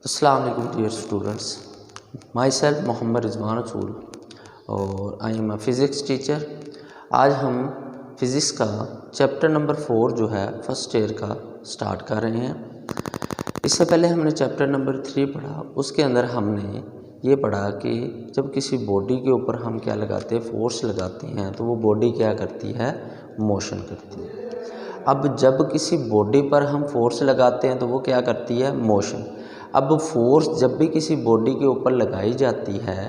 अस्सलाम वालेकुम dear students, myself Mohammad Rizwan Rasool और I am a physics teacher. आज हम फ़िज़िक्स का चैप्टर नंबर 4 जो है फर्स्ट ईयर का स्टार्ट कर रहे हैं। इससे पहले हमने चैप्टर नंबर 3 पढ़ा। उसके अंदर हमने ये पढ़ा कि जब किसी बॉडी के ऊपर हम क्या लगाते हैं, फोर्स लगाते हैं, तो वो बॉडी क्या करती है, मोशन करती है। अब जब किसी बॉडी पर हम फोर्स लगाते हैं तो वो क्या करती है, मोशन। अब फोर्स जब भी किसी बॉडी के ऊपर लगाई जाती है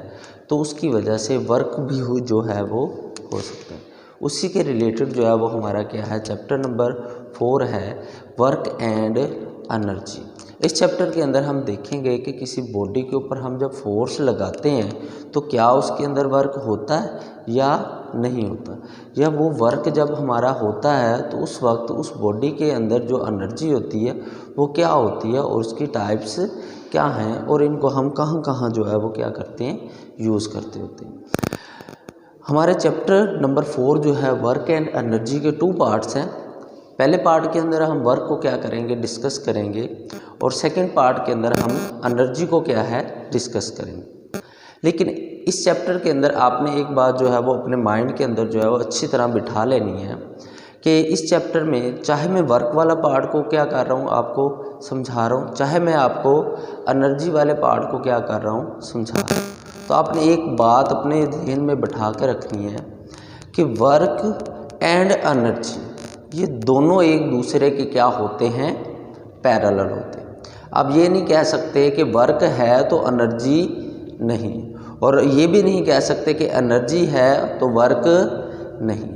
तो उसकी वजह से वर्क भी जो है वो हो सकता है। उसी के रिलेटेड जो है वो हमारा क्या है, चैप्टर नंबर 4 है, वर्क एंड एनर्जी। इस चैप्टर के अंदर हम देखेंगे कि किसी बॉडी के ऊपर हम जब फोर्स लगाते हैं तो क्या उसके अंदर वर्क होता है या नहीं होता, या वो वर्क जब हमारा होता है तो उस वक्त उस बॉडी के अंदर जो एनर्जी होती है वो क्या होती है और उसकी टाइप्स क्या हैं और इनको हम कहाँ कहाँ जो है वो क्या करते हैं, यूज़ करते होते हैं। हमारे चैप्टर नंबर 4 जो है वर्क एंड एनर्जी के 2 पार्ट्स हैं। पहले पार्ट के अंदर हम वर्क को क्या करेंगे, डिस्कस करेंगे, और सेकंड पार्ट के अंदर हम एनर्जी को क्या है, डिस्कस करेंगे। लेकिन इस चैप्टर के अंदर आपने एक बात जो है वो अपने माइंड के अंदर जो है वो अच्छी तरह बिठा लेनी है कि इस चैप्टर में चाहे मैं वर्क वाला पार्ट को क्या कर रहा हूँ, आपको समझा रहा हूँ, चाहे मैं आपको एनर्जी वाले पार्ट को क्या कर रहा हूँ, समझा रहा हूँ, तो आपने एक बात अपने ध्यान में बिठा कर रखनी है कि वर्क एंड एनर्जी ये दोनों एक दूसरे के क्या होते हैं, पैरेलल होते हैं। अब ये नहीं कह सकते कि वर्क है तो एनर्जी नहीं, और ये भी नहीं कह सकते कि एनर्जी है तो वर्क नहीं।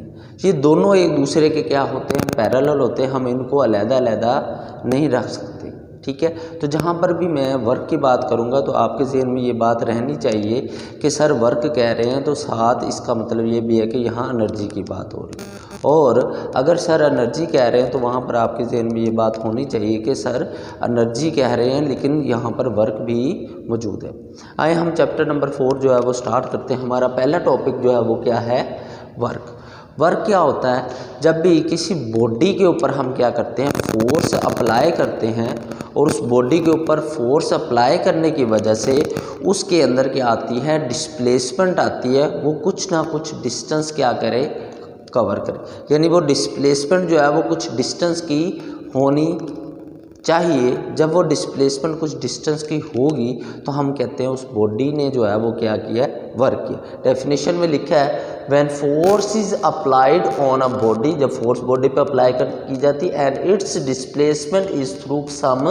ये दोनों एक दूसरे के क्या होते हैं, पैरेलल होते हैं। हम इनको अलग-अलग नहीं रख सकते, ठीक है। तो जहाँ पर भी मैं वर्क की बात करूँगा तो आपके ज़हन में ये बात रहनी चाहिए कि सर वर्क कह रहे हैं तो साथ इसका मतलब ये भी है कि यहाँ एनर्जी की बात हो रही है, और अगर सर एनर्जी कह रहे हैं तो वहाँ पर आपके ज़हन में ये बात होनी चाहिए कि सर एनर्जी कह रहे हैं लेकिन यहाँ पर वर्क भी मौजूद है। आए हम चैप्टर नंबर 4 जो है वो स्टार्ट करते हैं। हमारा पहला टॉपिक जो है वो क्या है, वर्क। वर्क क्या होता है, जब भी किसी बॉडी के ऊपर हम क्या करते हैं, फोर्स अप्लाई करते हैं, और उस बॉडी के ऊपर फोर्स अप्लाई करने की वजह से उसके अंदर क्या आती है, डिस्प्लेसमेंट आती है। वो कुछ ना कुछ डिस्टेंस क्या करे, कवर करे, यानी वो डिस्प्लेसमेंट जो है वो कुछ डिस्टेंस की होनी चाहिए। जब वो डिस्प्लेसमेंट कुछ डिस्टेंस की होगी तो हम कहते हैं उस बॉडी ने जो है वो क्या किया, वर्क किया। डेफिनेशन में लिखा है when force is applied on a body, जब फोर्स बॉडी पे अप्लाई की जाती है, and its displacement is through some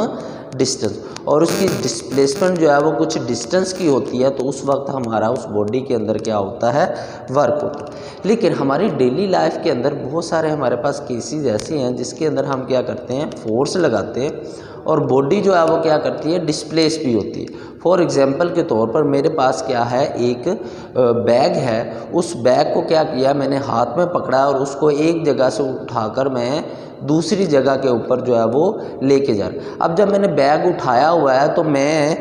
distance, और उसकी डिस्प्लेसमेंट जो है वो कुछ डिस्टेंस की होती है, तो उस वक्त हमारा उस बॉडी के अंदर क्या होता है, वर्क होता है। लेकिन हमारी डेली लाइफ के अंदर बहुत सारे हमारे पास केसेस ऐसे हैं जिसके अंदर हम क्या करते हैं, फोर्स लगाते हैं और बॉडी जो है वो क्या करती है, डिस्प्लेस भी होती है। फॉर एग्जांपल के तौर पर मेरे पास क्या है, एक बैग है। उस बैग को क्या किया, मैंने हाथ में पकड़ा और उसको एक जगह से उठाकर मैं दूसरी जगह के ऊपर जो है वो लेके जा रहा। अब जब मैंने बैग उठाया हुआ है तो मैं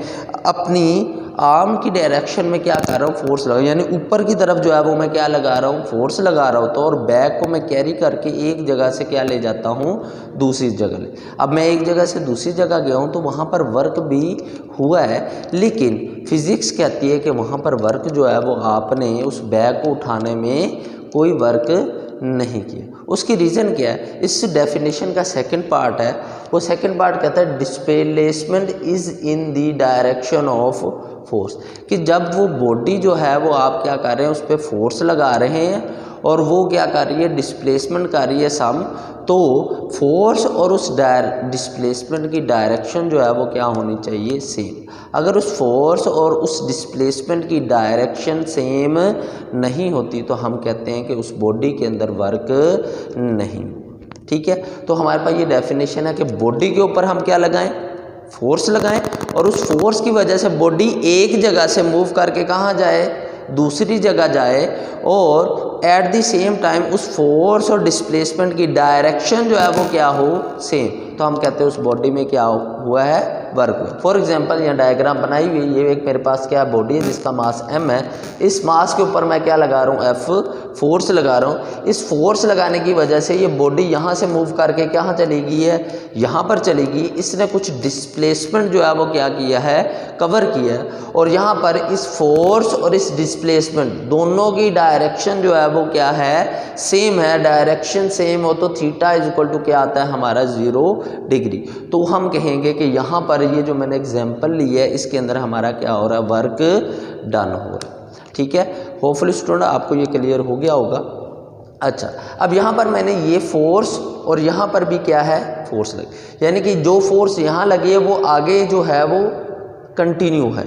अपनी आर्म की डायरेक्शन में क्या कर रहा हूँ, फोर्स लगा, यानी ऊपर की तरफ जो है वो मैं क्या लगा रहा हूँ, फोर्स लगा रहा हूँ। तो और बैग को मैं कैरी करके एक जगह से क्या ले जाता हूँ, दूसरी जगह ले। अब मैं एक जगह से दूसरी जगह गया हूँ तो वहाँ पर वर्क भी हुआ है, लेकिन फिजिक्स कहती है कि वहाँ पर वर्क जो है वो आपने उस बैग को उठाने में कोई वर्क नहीं किया। उसकी रीज़न क्या है, इस डेफिनेशन का सेकंड पार्ट है, वो सेकंड पार्ट कहता है displacement is in the direction of force, कि जब वो बॉडी जो है वो आप क्या कर रहे हैं, उस पर फोर्स लगा रहे हैं और वो क्या कर रही है, डिस्प्लेसमेंट कर रही है सम, तो फोर्स और उस डिस्प्लेसमेंट की डायरेक्शन जो है वो क्या होनी चाहिए, सेम। अगर उस फोर्स और उस डिस्प्लेसमेंट की डायरेक्शन सेम नहीं होती तो हम कहते हैं कि उस बॉडी के अंदर वर्क नहीं, ठीक है। तो हमारे पास ये डेफिनेशन है कि बॉडी के ऊपर हम क्या लगाएं, फोर्स लगाएं, और उस फोर्स की वजह से बॉडी एक जगह से मूव करके कहाँ जाए, दूसरी जगह जाए, और एट द सेम टाइम उस फोर्स और डिस्प्लेसमेंट की डायरेक्शन जो है वो क्या हो, सेम। तो हम कहते हैं उस बॉडी में क्या हुआ है, वर्क हुआ। फॉर एग्जांपल यहाँ डायग्राम बनाई हुई, ये एक मेरे पास क्या है बॉडी है जिसका मास m है। इस मास के ऊपर मैं क्या लगा रहा हूँ, F फोर्स लगा रहा हूँ। इस फोर्स लगाने की वजह से ये बॉडी यहाँ से मूव करके कहाँ चलेगी है, यहाँ पर चलेगी। इसने कुछ डिस्प्लेसमेंट जो है वो क्या किया है, कवर किया है। और यहाँ पर इस फोर्स और इस डिस्प्लेसमेंट दोनों की डायरेक्शन जो है वो क्या है, सेम है। डायरेक्शन सेम हो तो थीटा इज इक्वल टू क्या आता है हमारा 0 डिग्री। तो हम कहेंगे कि यहाँ पर ये जो मैंने एग्जांपल ली है इसके अंदर हमारा क्या हो रहा है, वर्क डन हो रहा है। ठीक है, होपफुली स्टूडेंट आपको ये क्लियर हो गया होगा। अच्छा, अब यहाँ पर मैंने ये फोर्स और यहाँ पर भी क्या है, फोर्स लगी, यानी कि जो फोर्स यहाँ लगी है वो आगे जो है वो कंटिन्यू है।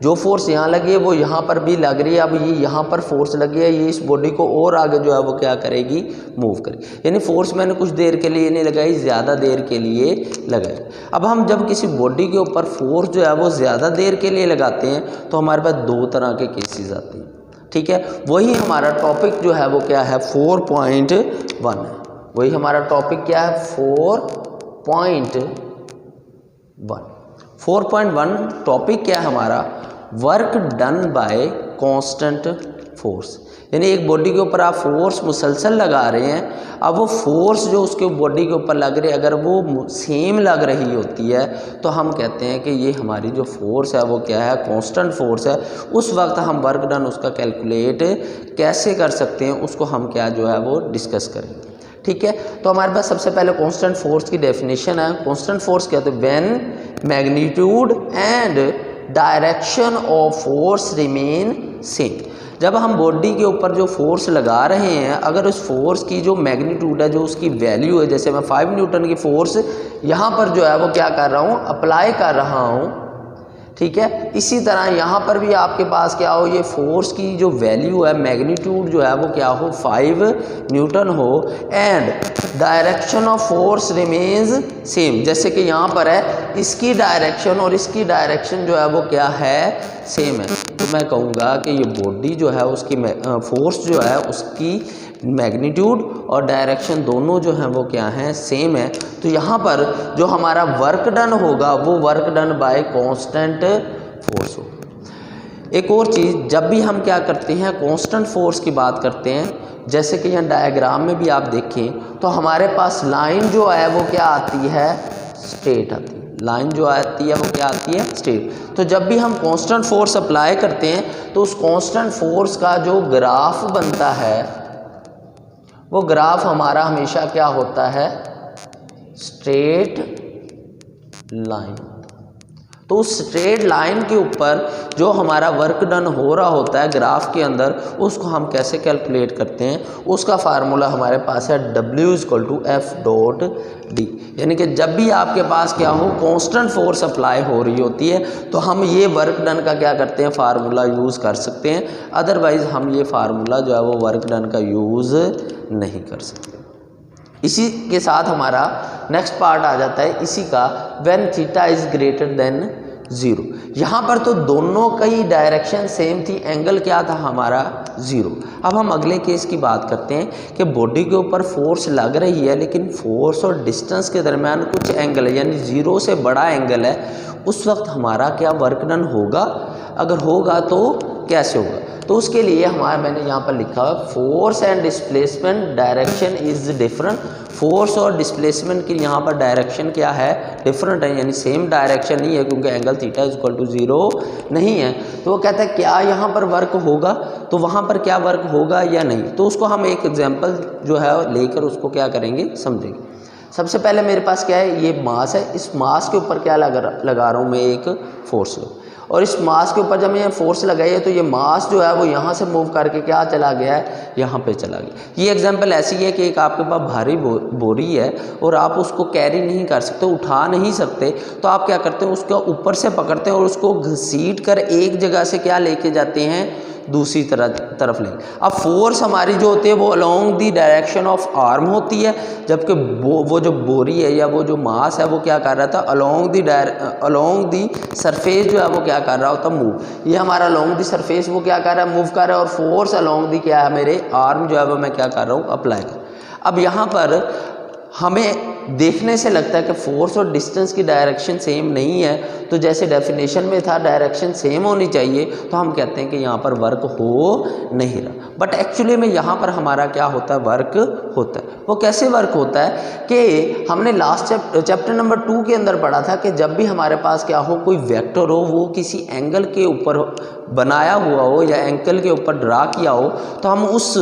जो फोर्स यहाँ लगी है वो यहाँ पर भी लग रही है। अब ये यहाँ पर फोर्स लगी है, ये इस बॉडी को और आगे जो है वो क्या करेगी, मूव करेगी। यानी फोर्स मैंने कुछ देर के लिए नहीं लगाई, ज़्यादा देर के लिए लगाई। अब हम जब किसी बॉडी के ऊपर फोर्स जो है वो ज़्यादा देर के लिए लगाते हैं तो हमारे पास दो तरह के केसेस आते हैं। ठीक है, वही हमारा टॉपिक जो है वो क्या है, 4.1 है। वही हमारा टॉपिक क्या है, 4.1 टॉपिक क्या है हमारा, work done by constant force. यानी एक बॉडी के ऊपर आप फोर्स मुसलसल लगा रहे हैं। अब वो फोर्स जो उसके बॉडी के ऊपर लग रही है अगर वो सेम लग रही होती है तो हम कहते हैं कि ये हमारी जो फोर्स है वो क्या है, कांस्टेंट फोर्स है। उस वक्त हम वर्क डन उसका कैलकुलेट कैसे कर सकते हैं उसको हम क्या जो है वो डिस्कस करेंगे। ठीक है, तो हमारे पास सबसे पहले कांस्टेंट फोर्स की डेफिनेशन है। कांस्टेंट फोर्स क्या होता है, when magnitude and direction of force remain same. जब हम बॉडी के ऊपर जो फोर्स लगा रहे हैं अगर उस फोर्स की जो मैग्नीट्यूड है, जो उसकी वैल्यू है, जैसे मैं 5 न्यूटन की फोर्स यहाँ पर जो है वो क्या कर रहा हूँ, अप्लाई कर रहा हूँ। ठीक है, इसी तरह यहाँ पर भी आपके पास क्या हो, ये फोर्स की जो वैल्यू है, मैग्नीट्यूड जो है वो क्या हो, 5 न्यूटन हो and direction of force remains same. जैसे कि यहाँ पर है इसकी डायरेक्शन और इसकी डायरेक्शन जो है वो क्या है, सेम है। तो मैं कहूँगा कि ये बॉडी जो है उसकी फोर्स जो है उसकी मैग्नीट्यूड और डायरेक्शन दोनों जो हैं वो क्या हैं, सेम है। तो यहाँ पर जो हमारा वर्क डन होगा वो work done by constant force होगा। एक और चीज़, जब भी हम क्या करते हैं कांस्टेंट फोर्स की बात करते हैं, जैसे कि यहाँ डायग्राम में भी आप देखें तो हमारे पास लाइन जो है वो क्या आती है, स्ट्रेट आती है। लाइन जो आती है वो क्या आती है, स्ट्रेट। तो जब भी हम कांस्टेंट फोर्स अप्लाई करते हैं तो उस कांस्टेंट फोर्स का जो ग्राफ बनता है वो ग्राफ हमारा हमेशा क्या होता है, स्ट्रेट लाइन। तो उस स्ट्रेट लाइन के ऊपर जो हमारा वर्क डन हो रहा होता है ग्राफ के अंदर, उसको हम कैसे कैलकुलेट करते हैं, उसका फार्मूला हमारे पास है W=F.D। यानी कि जब भी आपके पास क्या हो, कांस्टेंट फोर्स अप्लाई हो रही होती है तो हम ये वर्क डन का क्या करते हैं, फार्मूला यूज़ कर सकते हैं। अदरवाइज़ हम ये फार्मूला जो है वो वर्क डन का यूज़ नहीं कर सकते। इसी के साथ हमारा नेक्स्ट पार्ट आ जाता है इसी का, when theta is greater than 0। यहाँ पर तो दोनों की डायरेक्शन सेम थी, एंगल क्या था हमारा 0। अब हम अगले केस की बात करते हैं कि बॉडी के ऊपर फोर्स लग रही है लेकिन फोर्स और डिस्टेंस के दरमियान कुछ एंगल है, यानी 0 से बड़ा एंगल है। उस वक्त हमारा क्या वर्क डन होगा, अगर होगा तो कैसे होगा। तो उसके लिए हमारा मैंने यहाँ पर लिखा है force and displacement direction is different. Force और डिस्प्लेसमेंट की यहाँ पर डायरेक्शन क्या है, डिफरेंट है, यानी सेम डायरेक्शन नहीं है क्योंकि angle theta is equal to 0 नहीं है। तो वो कहता है क्या यहाँ पर वर्क होगा, तो वहाँ पर क्या वर्क होगा या नहीं। तो उसको हम एक एग्जाम्पल जो है लेकर उसको क्या करेंगे, समझेंगे। सबसे पहले मेरे पास क्या है, ये मास है। इस मास के ऊपर क्या लगा रहा हूँ मैं, एक फोर्स। और इस मास के ऊपर जब मैं फोर्स लगाई है तो ये मास जो है वो यहाँ से मूव करके क्या चला गया है, यहाँ पे चला गया। ये एग्जांपल ऐसी है कि एक आपके पास भारी बोरी है और आप उसको कैरी नहीं कर सकते, उठा नहीं सकते, तो आप क्या करते हैं, उसको ऊपर से पकड़ते हैं और उसको घसीट कर एक जगह से क्या लेके जाते हैं, दूसरी तरफ लेंगे। अब फोर्स हमारी जो होती है वो along the direction of arm होती है, जबकि वो जो बोरी है या वो जो मास है वो क्या कर रहा था, अलोंग दी सरफेस जो है वो क्या कर रहा होता, मूव। ये हमारा अलोंग दी सरफेस वो क्या कर रहा है, मूव कर रहा है। और फोर्स अलोंग दी क्या है, मेरे आर्म जो है वो मैं क्या कर रहा हूँ, अप्लाई कर। अब यहाँ पर हमें देखने से लगता है कि फोर्स और डिस्टेंस की डायरेक्शन सेम नहीं है, तो जैसे डेफिनेशन में था डायरेक्शन सेम होनी चाहिए, तो हम कहते हैं कि यहाँ पर वर्क हो नहीं रहा। बट एक्चुअली में यहाँ पर हमारा क्या होता है, वर्क होता है। वो कैसे वर्क होता है कि हमने लास्ट चैप्टर नंबर 2 के अंदर पढ़ा था कि जब भी हमारे पास क्या हो, कोई वेक्टर हो, वो किसी एंगल के ऊपर बनाया हुआ हो या एंगल के ऊपर ड्रा किया हो, तो हम उस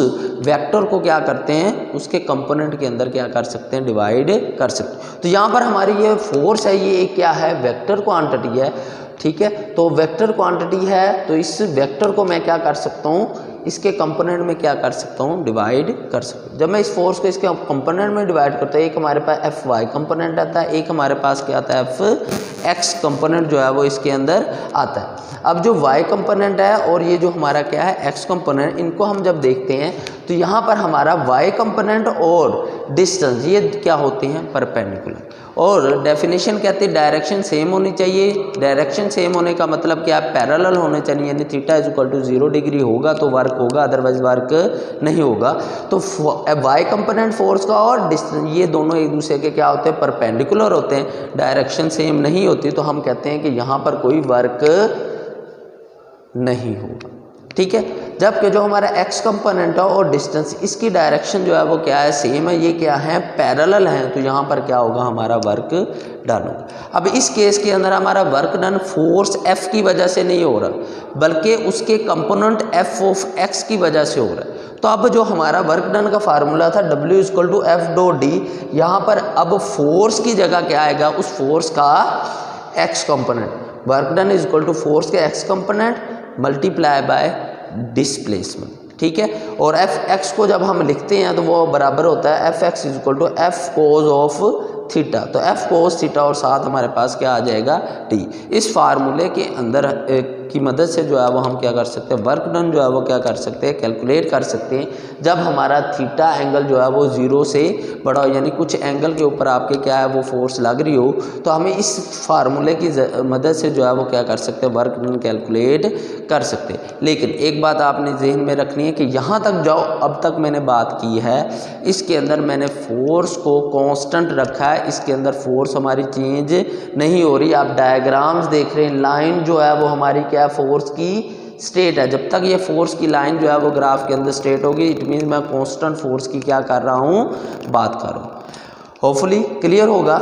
वेक्टर को क्या करते हैं, उसके कंपोनेंट के अंदर क्या कर सकते हैं, डिवाइड कर सकते हैं। तो यहाँ पर हमारी ये फोर्स है, ये क्या है, वेक्टर क्वांटिटी है, ठीक है। तो वेक्टर क्वांटिटी है, तो इस वेक्टर को मैं क्या कर सकता हूँ, इसके कंपोनेंट में क्या कर सकता हूँ, डिवाइड कर सकता हूँ। जब मैं इस फोर्स को इसके कंपोनेंट में डिवाइड करता हूँ, एक हमारे पास एफ वाई कंपोनेंट आता है, एक हमारे पास क्या आता है, एफ एक्स कंपोनेंट जो है वो इसके अंदर आता है। अब जो y कंपोनेंट है और ये जो हमारा क्या है x कंपोनेंट, इनको हम जब देखते हैं तो यहाँ पर हमारा y कंपोनेंट और डिस्टेंस ये क्या होते हैं, परपेंडिकुलर। और डेफिनेशन कहते हैं डायरेक्शन सेम होनी चाहिए। डायरेक्शन सेम होने का मतलब क्या है, पैरेलल होने चाहिए, यानी theta is equal to 0 degree होगा तो वर्क होगा, अदरवाइज वर्क नहीं होगा। तो y कंपोनेंट फोर्स का और डिस्टेंस ये दोनों एक दूसरे के क्या होते हैं, परपेंडिकुलर होते हैं, डायरेक्शन सेम नहीं होती, तो हम कहते हैं कि यहाँ पर कोई वर्क नहीं होगा, ठीक है। जबकि जो हमारा x कंपोनेंट है और डिस्टेंस, इसकी डायरेक्शन जो है वो क्या है, सेम है, ये क्या है, पैरेलल है, तो यहाँ पर क्या होगा, हमारा वर्क डन होगा। अब इस केस के अंदर हमारा वर्क डन फोर्स F की वजह से नहीं हो रहा, बल्कि उसके कंपोनेंट F ऑफ x की वजह से हो रहा है। तो अब जो हमारा वर्क डन का फार्मूला था W equal to F dot D, यहाँ पर अब फोर्स की जगह क्या आएगा, उस फोर्स का x component, work done is equal to force के x component multiply by displacement, ठीक है। और एफ एक्स को जब हम लिखते हैं तो वो बराबर होता है F X is equal to F cos of theta, तो एफ कोस थीटा और साथ हमारे पास क्या आ जाएगा, टी। इस फार्मूले के अंदर की मदद से जो है वो हम क्या कर सकते हैं, वर्क डन जो है वो क्या कर सकते हैं, कैलकुलेट कर सकते हैं। जब हमारा थीटा एंगल जो है वो 0 से बड़ा हो, यानी कुछ एंगल के ऊपर आपके क्या है वो फोर्स लग रही हो, तो हमें इस फार्मूले की मदद से जो है वो क्या कर सकते हैं, वर्क डन कैलकुलेट कर सकते हैं। लेकिन एक बात आपने जहन में रखनी है कि यहाँ तक जाओ, अब तक मैंने बात की है, इसके अंदर मैंने फोर्स को कांस्टेंट रखा है, इसके अंदर फोर्स हमारी चेंज नहीं हो रही। आप डायग्राम्स देख रहे हैं, लाइन जो है वो हमारी क्या, फोर्स की स्टेट है। जब तक ये फोर्स की लाइन जो है वो ग्राफ के अंदर स्ट्रेट होगी, इट मीन मैं कांस्टेंट फोर्स की क्या कर रहा हूँ, बात कर रहा हूँ। होपफुली क्लियर होगा।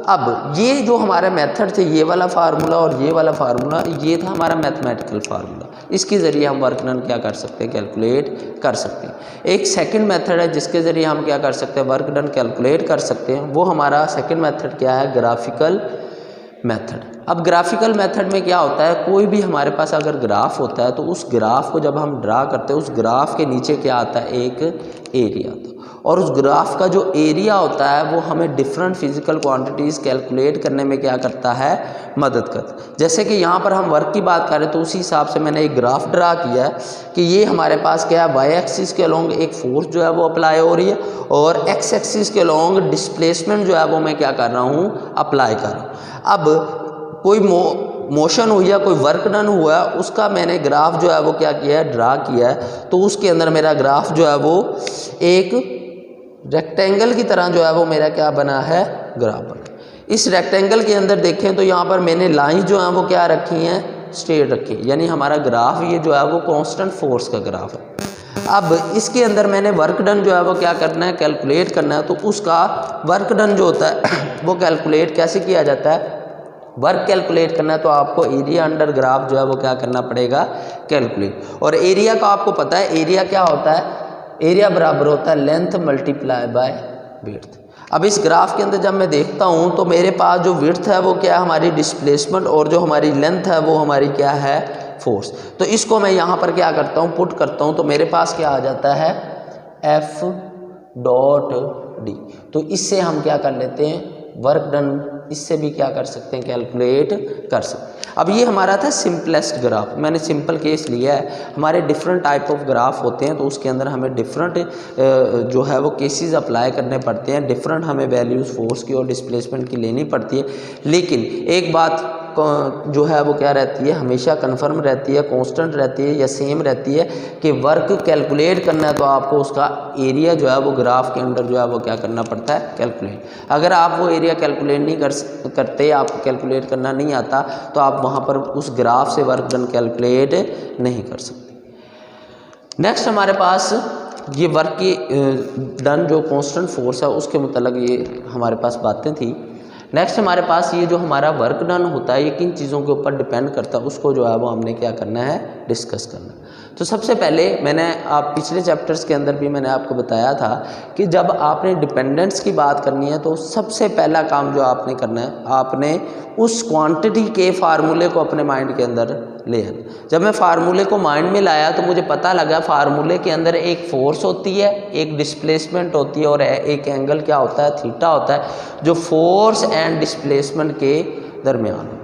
अब ये जो हमारा मेथड थे, ये वाला फार्मूला और ये वाला फार्मूला, ये था हमारा मैथमेटिकल फार्मूला। इसके ज़रिए हम वर्क डन क्या कर सकते हैं, कैलकुलेट कर सकते हैं। एक सेकंड मेथड है जिसके ज़रिए हम क्या कर सकते हैं, वर्क डन कैलकुलेट कर सकते हैं। वो हमारा सेकंड मेथड क्या है, ग्राफिकल मेथड। अब ग्राफिकल मेथड में क्या होता है, कोई भी हमारे पास अगर ग्राफ होता है तो उस ग्राफ को जब हम ड्रा करते हैं, उस ग्राफ के नीचे क्या आता है, एक एरिया आता है, और उस ग्राफ का जो एरिया होता है वो हमें डिफरेंट फिजिकल क्वांटिटीज़ कैलकुलेट करने में क्या करता है, मदद करता है। जैसे कि यहाँ पर हम वर्क की बात करें तो उसी हिसाब से मैंने एक ग्राफ ड्रा किया है कि ये हमारे पास क्या है, वाई एक्सिस के अलोंग एक फोर्स जो है वो अप्लाई हो रही है, और एक्स एक्सिस के अलोंग डिस्प्लेसमेंट जो है वो मैं क्या कर रहा हूँ, अप्लाई कर रहा हूँ। अब कोई मोशन हुई है, कोई वर्क डन हुआ है, उसका मैंने ग्राफ जो है वो क्या किया है, ड्रा किया है। तो उसके अंदर मेरा ग्राफ जो है वो एक रेक्टेंगल की तरह जो है वो मेरा क्या बना है, ग्राफ बना। इस रेक्टेंगल के अंदर देखें तो यहाँ पर मैंने लाइन जो है वो क्या रखी हैं, स्ट्रेट रखी है, यानी हमारा ग्राफ ये जो है वो कांस्टेंट फोर्स का ग्राफ है। अब इसके अंदर मैंने वर्क डन जो है वो क्या करना है, कैलकुलेट करना है। तो उसका वर्क डन जो होता है वो कैलकुलेट कैसे किया जाता है, वर्क कैलकुलेट करना है तो आपको एरिया अंडर ग्राफ जो है वो क्या करना पड़ेगा, कैलकुलेट। और एरिया का आपको पता है, एरिया क्या होता है, एरिया बराबर होता है लेंथ मल्टीप्लाई बाय विड्थ। अब इस ग्राफ के अंदर जब मैं देखता हूँ तो मेरे पास जो विड्थ है वो क्या है, हमारी डिस्प्लेसमेंट, और जो हमारी लेंथ है वो हमारी क्या है, फोर्स। तो इसको मैं यहाँ पर क्या करता हूँ, पुट करता हूँ, तो मेरे पास क्या आ जाता है, एफ डॉट डी। तो इससे हम क्या कर लेते हैं, वर्क डन इससे भी क्या कर सकते हैं, कैलकुलेट कर सकते हैं। अब ये हमारा था सिंपलेस्ट ग्राफ, मैंने सिंपल केस लिया है। हमारे डिफरेंट टाइप ऑफ ग्राफ होते हैं तो उसके अंदर हमें डिफरेंट जो है वो केसेस अप्लाई करने पड़ते हैं, डिफरेंट हमें वैल्यूज़ फोर्स की और डिस्प्लेसमेंट की लेनी पड़ती है। लेकिन एक बात जो है वो क्या रहती है, हमेशा कन्फर्म रहती है, कांस्टेंट रहती है या सेम रहती है कि वर्क कैलकुलेट करना है तो आपको उसका एरिया जो है वो ग्राफ के अंदर जो है वो क्या करना पड़ता है, कैलकुलेट। अगर आप वो एरिया कैलकुलेट नहीं करते, आपको कैलकुलेट करना नहीं आता, तो आप वहाँ पर उस ग्राफ से वर्क डन कैलकुलेट नहीं कर सकते। नेक्स्ट हमारे पास ये वर्क की डन जो कांस्टेंट फोर्स है उसके मतलब ये हमारे पास बातें थी। नेक्स्ट हमारे पास ये जो हमारा वर्क डन होता है ये किन चीज़ों के ऊपर डिपेंड करता है, उसको जो है वो हमने क्या करना है, डिस्कस करना। तो सबसे पहले मैंने आप पिछले चैप्टर्स के अंदर भी मैंने आपको बताया था कि जब आपने डिपेंडेंट्स की बात करनी है तो सबसे पहला काम जो आपने करना है, आपने उस क्वांटिटी के फार्मूले को अपने माइंड के अंदर ले आना। जब मैं फार्मूले को माइंड में लाया तो मुझे पता लगा फार्मूले के अंदर एक फोर्स होती है, एक डिस्प्लेसमेंट होती है और एक एंगल क्या होता है, थीटा होता है, जो फोर्स एंड डिस्प्लेसमेंट के दरमियान।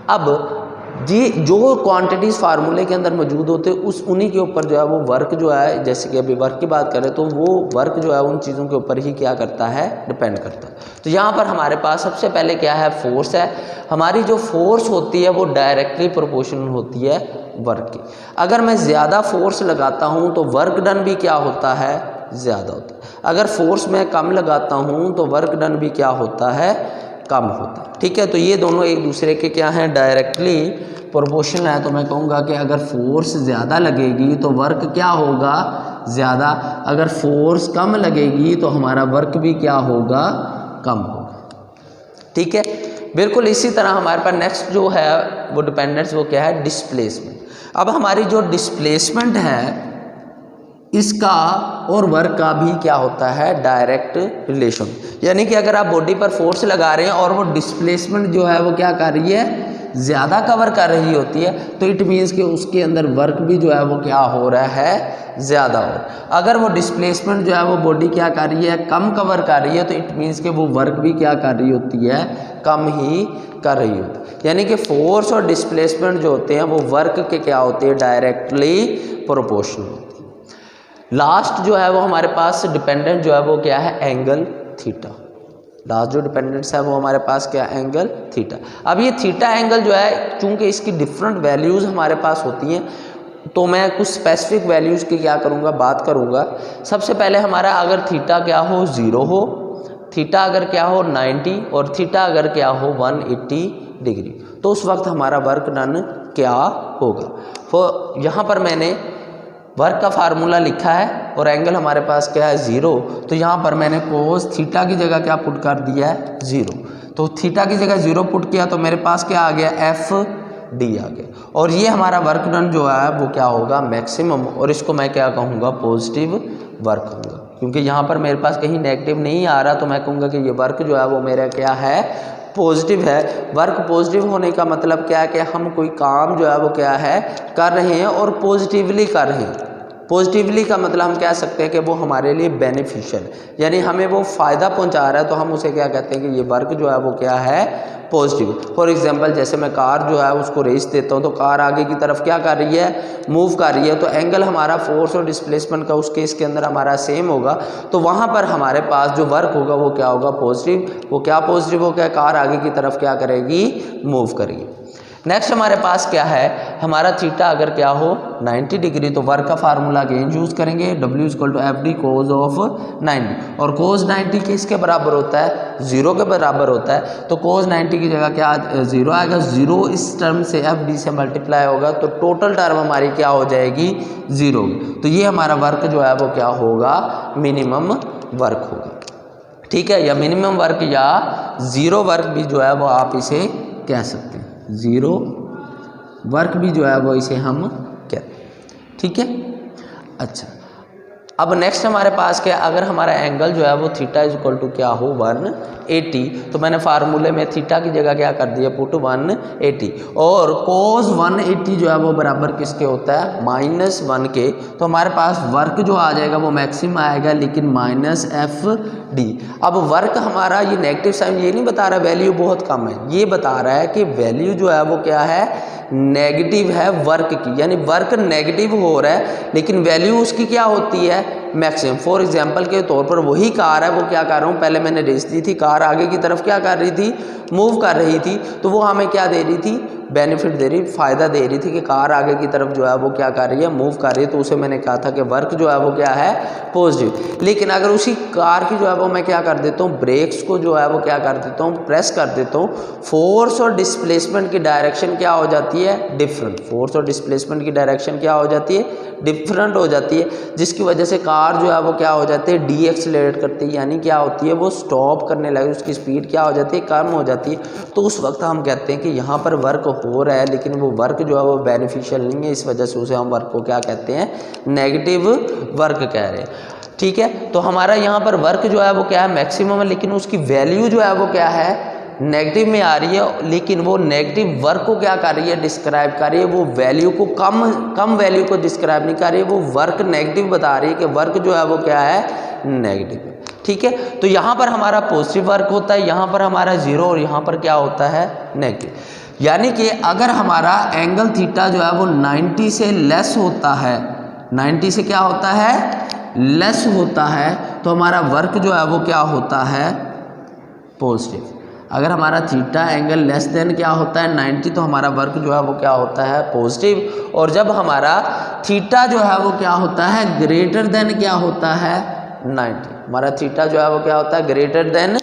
अब जी जो क्वांटिटीज़ फार्मूले के अंदर मौजूद होते हैं उन्हीं के ऊपर जो है वो वर्क जो है, जैसे कि अभी वर्क की बात करें तो वो वर्क जो है उन चीज़ों के ऊपर ही क्या करता है, डिपेंड करता है। तो यहाँ पर हमारे पास सबसे पहले क्या है, फोर्स है। हमारी जो फोर्स होती है वो डायरेक्टली प्रोपोर्शनल होती है वर्क की। अगर मैं ज़्यादा फोर्स लगाता हूँ तो वर्क डन भी क्या होता है, ज़्यादा होता है। अगर फोर्स मैं कम लगाता हूँ तो वर्क डन भी क्या होता है, कम होता है। ठीक है, तो ये दोनों एक दूसरे के क्या हैं, डायरेक्टली प्रोपोर्शनल है। तो मैं कहूँगा कि अगर फोर्स ज़्यादा लगेगी तो वर्क क्या होगा, ज़्यादा। अगर फोर्स कम लगेगी तो हमारा वर्क भी क्या होगा, कम होगा। ठीक है, बिल्कुल इसी तरह हमारे पास नेक्स्ट जो है वो डिपेंडेंस वो क्या है, डिस्प्लेसमेंट। अब हमारी जो डिस्प्लेसमेंट है इसका और वर्क का भी क्या होता है, डायरेक्ट रिलेशन। यानी कि अगर आप बॉडी पर फोर्स लगा रहे हैं और वो डिस्प्लेसमेंट जो है वो क्या कर रही है, ज़्यादा कवर कर रही होती है, तो इट मीन्स कि उसके अंदर वर्क भी जो है वो क्या हो रहा है, ज़्यादा हो। अगर वो डिस्प्लेसमेंट जो है वो बॉडी क्या कर रही है, कम कवर कर रही है, तो इट मीन्स कि वो वर्क भी क्या कर रही होती है, कम ही कर रही होती है। यानी कि फोर्स और डिस्प्लेसमेंट जो होते हैं वो वर्क के क्या होते हैं, डायरेक्टली प्रोपोर्शनल होते हैं। लास्ट जो है वो हमारे पास डिपेंडेंट जो है वो क्या है, एंगल थीटा। लास्ट जो डिपेंडेंट्स है वो हमारे पास क्या, एंगल थीटा। अब ये थीटा एंगल जो है, चूंकि इसकी डिफरेंट वैल्यूज़ हमारे पास होती हैं, तो मैं कुछ स्पेसिफिक वैल्यूज़ की क्या करूँगा, बात करूँगा। सबसे पहले हमारा अगर थीटा क्या हो, 0 हो, थीटा अगर क्या हो 90 और थीटा अगर क्या हो 180 डिग्री, तो उस वक्त हमारा वर्क डन क्या होगा। तो यहाँ पर मैंने वर्क का फार्मूला लिखा है और एंगल हमारे पास क्या है, 0। तो यहाँ पर मैंने कोस थीटा की जगह क्या पुट कर दिया है, 0। तो थीटा की जगह 0 पुट किया तो मेरे पास क्या आ गया, एफ डी आ गया। और ये हमारा वर्क डन जो है वो क्या होगा, मैक्सिमम। और इसको मैं क्या कहूँगा, पॉजिटिव वर्क कहूँगा, क्योंकि यहाँ पर मेरे पास कहीं नेगेटिव नहीं आ रहा, तो मैं कहूँगा कि ये वर्क जो है वो मेरा क्या है, पॉजिटिव है। वर्क पॉजिटिव होने का मतलब क्या है कि हम कोई काम जो है वो क्या है, कर रहे हैं और पॉजिटिवली कर रहे हैं। पॉजिटिवली का मतलब हम कह सकते हैं कि वो हमारे लिए बेनिफिशियल, यानी हमें वो फ़ायदा पहुंचा रहा है, तो हम उसे क्या कहते हैं कि ये वर्क जो है वो क्या है, पॉजिटिव। फॉर एग्जांपल जैसे मैं कार जो है उसको रेस देता हूँ तो कार आगे की तरफ क्या कर रही है, मूव कर रही है, तो एंगल हमारा फोर्स और डिस्प्लेसमेंट का उस केस के अंदर हमारा सेम होगा। तो वहाँ पर हमारे पास जो वर्क होगा वो क्या होगा, पॉजिटिव। वो क्या पॉजिटिव हो गया, कार आगे की तरफ क्या करेगी, मूव करेगी। नेक्स्ट हमारे पास क्या है, हमारा थीटा अगर क्या हो 90 डिग्री, तो वर्क का फार्मूला अगेन यूज़ करेंगे, W = FD cos ऑफ 90। और cos 90 किसके बराबर होता है, 0 के बराबर होता है। तो cos 90 की जगह क्या 0 आएगा, 0 इस टर्म से FD से मल्टीप्लाई होगा, तो टोटल टर्म हमारी क्या हो जाएगी, 0। तो ये हमारा वर्क जो है वो क्या होगा, मिनिमम वर्क होगा। ठीक है, या मिनिमम वर्क या 0 वर्क भी जो है वो आप इसे कह सकते हैं, 0 वर्क भी जो है वो इसे हम कहते हैं। ठीक है, अच्छा अब नेक्स्ट हमारे पास क्या, अगर हमारा एंगल जो है वो थीटा = क्या हो 180, तो मैंने फार्मूले में थीटा की जगह क्या कर दिया, पुट 180। और cos 180 जो है वो बराबर किसके होता है, -1 के। तो हमारे पास वर्क जो आ जाएगा वो मैक्सिमम आएगा, लेकिन -FD। अब वर्क हमारा ये नेगेटिव साइन ये नहीं बता रहा वैल्यू बहुत कम है, ये बता रहा है कि वैल्यू जो है वो क्या है, नेगेटिव है वर्क की, यानी वर्क नेगेटिव हो रहा है लेकिन वैल्यू उसकी क्या होती है, मैक्सिमम। फॉर एग्जांपल के तौर पर वही कार है, वो क्या कर रहा हूँ, पहले मैंने रेस दी थी, कार आगे की तरफ क्या कर रही थी, मूव कर रही थी, तो वो हमें क्या दे रही थी, बेनिफिट दे रही, फ़ायदा दे रही थी कि कार आगे की तरफ जो है वो क्या कर रही है, मूव कर रही है, तो उसे मैंने कहा था कि वर्क जो है वो क्या है, पॉजिटिव। लेकिन अगर उसी कार की जो है वो मैं क्या कर देता हूँ, ब्रेक्स को जो है वो क्या कर देता हूँ, प्रेस कर देता हूँ, फोर्स और डिस्प्लेसमेंट की डायरेक्शन क्या हो जाती है, डिफरेंट। फोर्स और डिस्प्लेसमेंट की डायरेक्शन क्या हो जाती है, डिफरेंट हो जाती है, जिसकी वजह से कार जो है वो क्या हो जाती है, डी एक्सेलरेट करती है, यानी क्या होती है, वो स्टॉप करने लगे, उसकी स्पीड क्या हो जाती है, कम हो जाती है। तो उस वक्त हम कहते हैं कि यहाँ पर वर्क हो रहा है, लेकिन वो वर्क जो है वो बेनिफिशियल नहीं है, इस वजह से उसे हम वर्क को क्या कहते हैं, नेगेटिव वर्क कह रहे हैं। ठीक है, तो हमारा यहाँ पर वर्क जो है वो क्या है, मैक्सिमम है, लेकिन उसकी वैल्यू जो है वो क्या है, नेगेटिव में आ रही है, लेकिन वो नेगेटिव वर्क को क्या कर रही है, डिस्क्राइब कर रही है, वो वैल्यू को कम वैल्यू को डिस्क्राइब नहीं कर रही है, वो वर्क नेगेटिव बता रही है कि वर्क जो है वो क्या है, नेगेटिव है। ठीक है, तो यहाँ पर हमारा पॉजिटिव वर्क होता है, यहाँ पर हमारा जीरो, और यहाँ पर क्या होता है, नेगेटिव। यानी कि अगर हमारा एंगल थीटा जो है वो 90 से लेस होता है, 90 से क्या होता है, लेस होता है, तो हमारा वर्क जो है वो क्या होता है, पॉजिटिव। अगर हमारा थीटा एंगल लेस देन क्या होता है, 90, तो हमारा वर्क जो है वो क्या होता है, पॉजिटिव। और जब हमारा थीटा जो है वो क्या होता है, ग्रेटर देन क्या होता है, 90, हमारा थीटा जो है वो क्या होता है, ग्रेटर देन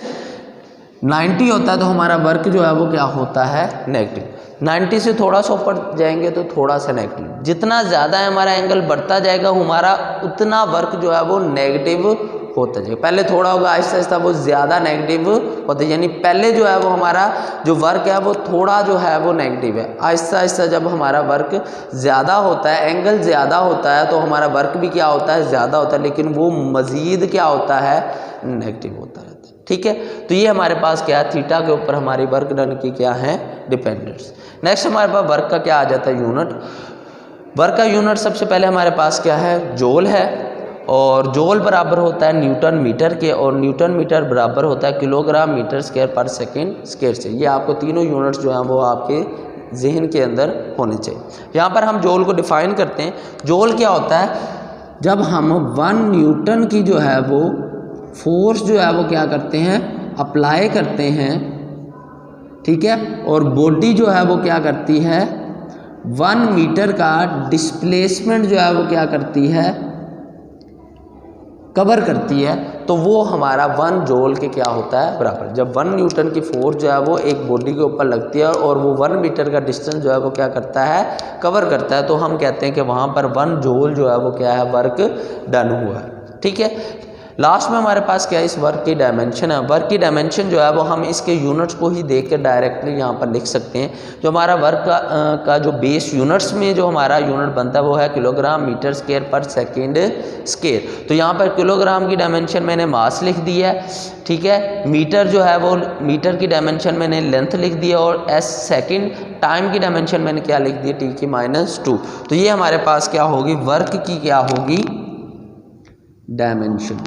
90 होता है, तो हमारा वर्क जो है वो क्या होता है, नेगेटिव। 90 से थोड़ा सा ऊपर जाएंगे तो थोड़ा सा नेगेटिव, जितना ज़्यादा हमारा एंगल बढ़ता जाएगा हमारा उतना वर्क जो है वो नेगेटिव होता जाएगा। पहले थोड़ा होगा, आहिस्ता आहिस्ता वो ज़्यादा नेगेटिव होता है, यानी पहले जो है वो हमारा जो वर्क है वो थोड़ा जो है वो नेगेटिव है, आहिस्ता आहिस्ता जब हमारा वर्क ज़्यादा होता है, एंगल ज़्यादा होता है, तो हमारा वर्क भी क्या होता है, ज़्यादा होता है, लेकिन वो मज़ीद क्या होता है, नेगेटिव होता रहता है। ठीक है, तो ये हमारे पास क्या है, थीटा के ऊपर हमारी वर्क डन की क्या है, डिपेंडेंस। नेक्स्ट हमारे पास वर्क का क्या आ जाता है, यूनिट। वर्क का यूनिट सबसे पहले हमारे पास क्या है, जूल है, और जूल बराबर होता है न्यूटन मीटर के, और न्यूटन मीटर बराबर होता है किलोग्राम मीटर स्क्वायर पर सेकेंड स्क्वायर से। ये आपको तीनों यूनिट्स जो हैं वो आपके जहन के अंदर होने चाहिए। यहाँ पर हम जूल को डिफाइन करते हैं। जूल क्या होता है, जब हम 1 न्यूटन की जो है वो फोर्स जो है वो क्या करते हैं, अप्लाई करते हैं, ठीक है, और बॉडी जो है वो क्या करती है, 1 मीटर का डिस्प्लेसमेंट जो है वो क्या करती है, कवर करती है, तो वो हमारा 1 जूल के क्या होता है, बराबर। जब 1 न्यूटन की फोर्स जो है वो एक बॉडी के ऊपर लगती है और वो 1 मीटर का डिस्टेंस जो है वो क्या करता है, कवर करता है, तो हम कहते हैं कि वहाँ पर 1 जूल जो है वो क्या है, वर्क डन हुआ है। ठीक है, लास्ट में हमारे पास क्या है, इस वर्क की डायमेंशन है। वर्क की डायमेंशन जो है वो हम इसके यूनिट्स को ही देख कर डायरेक्टली यहाँ पर लिख सकते हैं। जो हमारा वर्क का जो बेस यूनिट्स में जो हमारा यूनिट बनता है वो है किलोग्राम मीटर स्क्वायर पर सेकेंड स्क्वायर। तो यहाँ पर किलोग्राम की डायमेंशन मैंने मास लिख दी है, ठीक है। मीटर जो है वो मीटर की डायमेंशन मैंने लेंथ लिख दी है, और एस सेकेंड टाइम की डायमेंशन मैंने क्या लिख दी है, टी की -2। तो ये हमारे पास क्या होगी, वर्क की क्या होगी, डायमेंशन।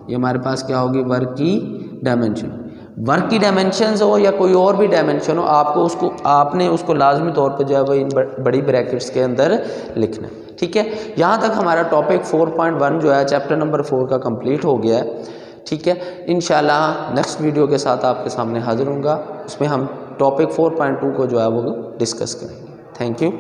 ये हमारे पास क्या होगी, वर्क की डायमेंशन। वर्क की डायमेंशंस हो या कोई और भी डायमेंशन हो, आपने उसको लाजमी तौर पे जो है वो इन बड़ी ब्रैकेट्स के अंदर लिखना है। ठीक है, यहाँ तक हमारा टॉपिक 4.1 जो है चैप्टर नंबर 4 का कंप्लीट हो गया है। ठीक है, इंशाल्लाह नेक्स्ट वीडियो के साथ आपके सामने हाजिर होऊंगा, उसमें हम टॉपिक 4.2 को जो है वो डिस्कस करेंगे। Thank you.